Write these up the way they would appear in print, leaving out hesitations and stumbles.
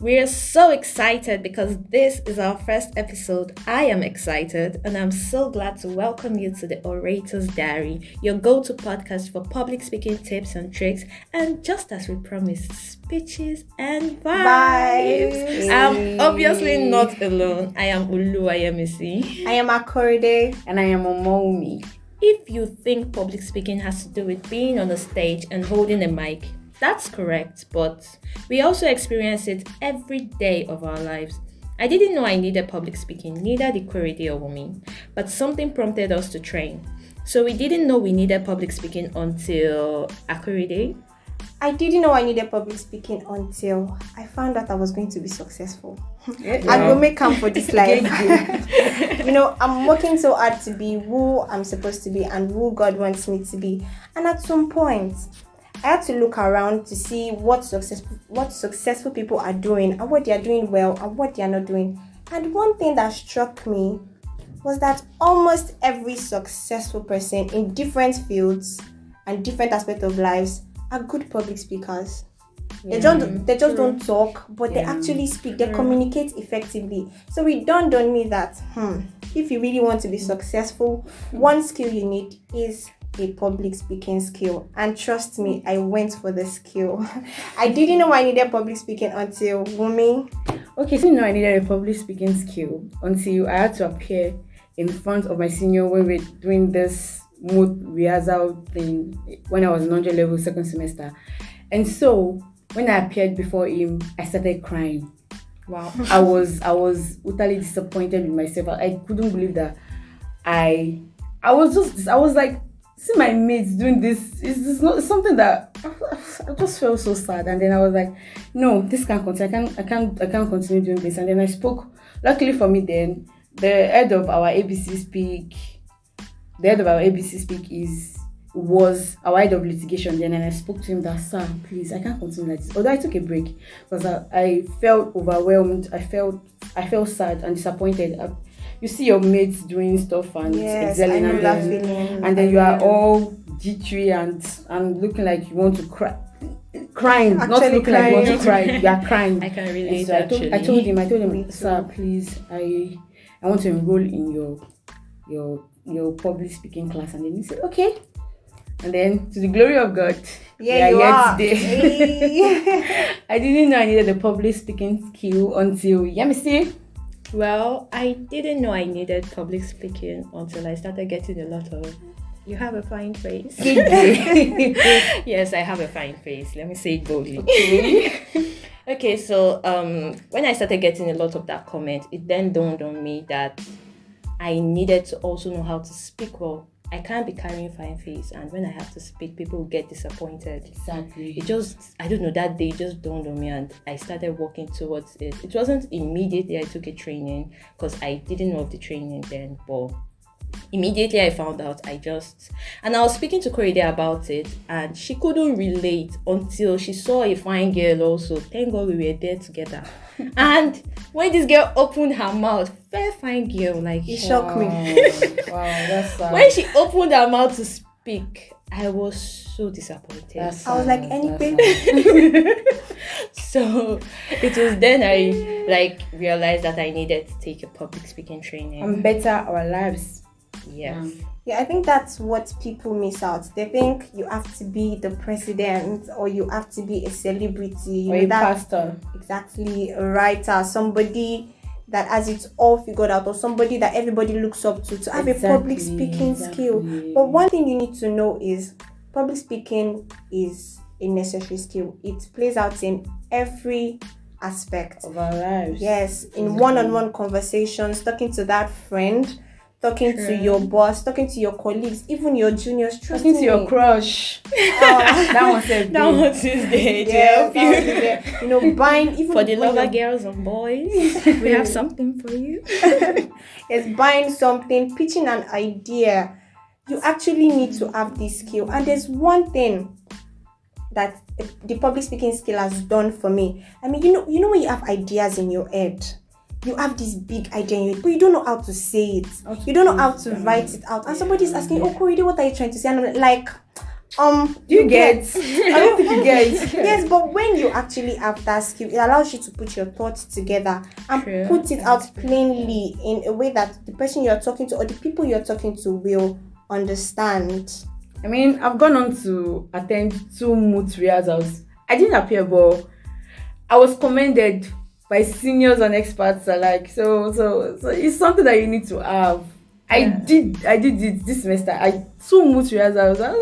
We're so excited because this is our first episode. I am excited and I'm so glad to welcome you to the Orators Diary, your go-to podcast for public speaking tips and tricks, and just as we promised, speeches and vibes. I'm obviously not alone. I am Ulu Ayemisi. I am Akorde. And I am Omomi. If you think public speaking has to do with being on a stage and holding a mic, that's correct, but we also experience it every day of our lives. I didn't know I needed public speaking, neither did Korede or Wumi, but something prompted us to train. So we didn't know we needed public speaking until Akorede. I didn't know I needed public speaking until I found out I was going to be successful. I will make come for this life. I'm working so hard to be who I'm supposed to be and who God wants me to be. And at some point, I had to look around to see what successful people are doing and what they are doing well and what they are not doing. And one thing that struck me was that almost every successful person in different fields and different aspects of lives are good public speakers. They just don't talk, but they actually speak. They communicate effectively. So it dawned on me that if you really want to be successful, one skill you need is a public speaking skill. And trust me, I went for the skill. I didn't know I needed public speaking until Wumi. Okay, so I needed a public speaking skill until I had to appear in front of my senior when we were doing this mood rehearsal thing when I was in 100 level second semester. And so when I appeared before him, I started crying. Wow. I was utterly disappointed with myself. I couldn't believe that I was like, see my mates doing this. It's not something that I just felt so sad. And then I was like, no, this can't continue. I can't continue doing this. And then I spoke. Luckily for me, then the head of our ABC Speak was our head of litigation then, and I spoke to him that, sir, please, I can't continue like this. Although I took a break because I felt overwhelmed. I felt sad and disappointed. You see your mates doing stuff and excelling, and then you are all jittery and looking like you want to cry. Crying, not looking like you want to cry. You are crying. I can relate. So I told him, sir, please, I want to enroll in your public speaking class. And then he said, okay. And then, to the glory of God, you are today. Hey. I didn't know I needed a public speaking skill until Yamisi. Well, I didn't know I needed public speaking until I started getting a lot of, you have a fine face. Yes, I have a fine face. Let me say it boldly. Okay, so when I started getting a lot of that comment, it then dawned on me that I needed to also know how to speak well. I can't be carrying fine face, and when I have to speak, people get disappointed. Exactly. It just, I don't know, that day just dawned on me and I started working towards it. It wasn't immediately I took a training because I didn't know of the training then, but immediately I found out, and I was speaking to Korede about it and she couldn't relate until she saw a fine girl also. Thank God we were there together. And when this girl opened her mouth, very fine girl, like, it shocked me. Wow, that's sad. When she opened her mouth to speak, I was so disappointed. I was like, anything. So it was then I realized that I needed to take a public speaking training and better our lives. Yes. Yeah, I think that's what people miss out. They think you have to be the president or you have to be a celebrity Or a pastor. Exactly, a writer, somebody that has it all figured out, or somebody that everybody looks up to have a public speaking skill. But one thing you need to know is public speaking is a necessary skill. It plays out in every aspect of our lives. Yes, in one-on-one conversations, talking to that friend, talking to your boss, talking to your colleagues, even your juniors, talking to your crush. That one's Tuesday. Buying, even for the lover girls and boys, we have something for you. Yes, buying something, pitching an idea. You actually need to have this skill. And there's one thing that the public speaking skill has done for me. I mean, you know when you have ideas in your head, you have this big idea in your head, but you don't know how to say it. You don't know how to write it out. And somebody's asking, oh, Korede, what are you trying to say? And I'm like, Do you get? I don't think you get. Yes, but when you actually have that skill, it allows you to put your thoughts together and put it out plainly in a way that the person you're talking to or the people you're talking to will understand. I mean, I've gone on to attend 2 moot rehearsals. I didn't appear, but I was commended by seniors and experts alike. So it's something that you need to have. Yeah. I did it this semester. 2 moot rehearsals. I was like,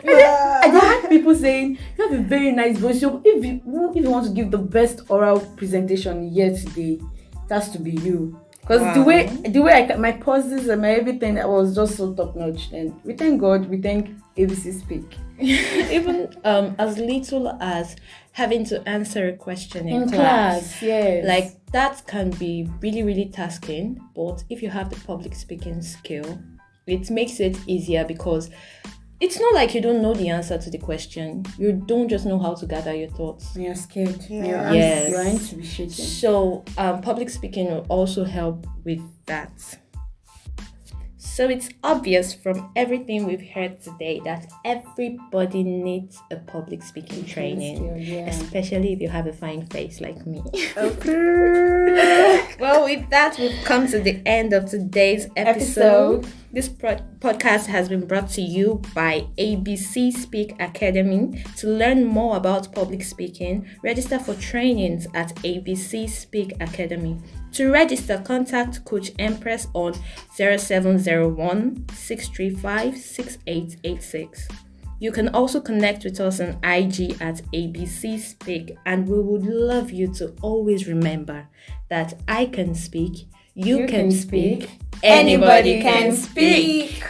I had people saying you have a very nice voice. So if you want to give the best oral presentation yet today, it has to be you. Because the way my pauses and my everything was just so top notch. And we thank God, we thank ABC Speak. Even as little as having to answer a question in class, yes. Like that can be really, really tasking. But if you have the public speaking skill, it makes it easier because it's not like you don't know the answer to the question. You don't just know how to gather your thoughts. You're scared. Yeah. Yes. Your hands to be shaking. So public speaking will also help with that. So it's obvious from everything we've heard today that everybody needs a public speaking training, especially if you have a fine face like me. Okay. Well, with that, we've come to the end of today's episode. This podcast has been brought to you by ABC Speak Academy. To learn more about public speaking, register for trainings at ABC Speak Academy. To register, contact Coach Empress on 0701 635 6886. You can also connect with us on IG at ABC Speak, and we would love you to always remember that I can speak, you can speak, anybody can speak.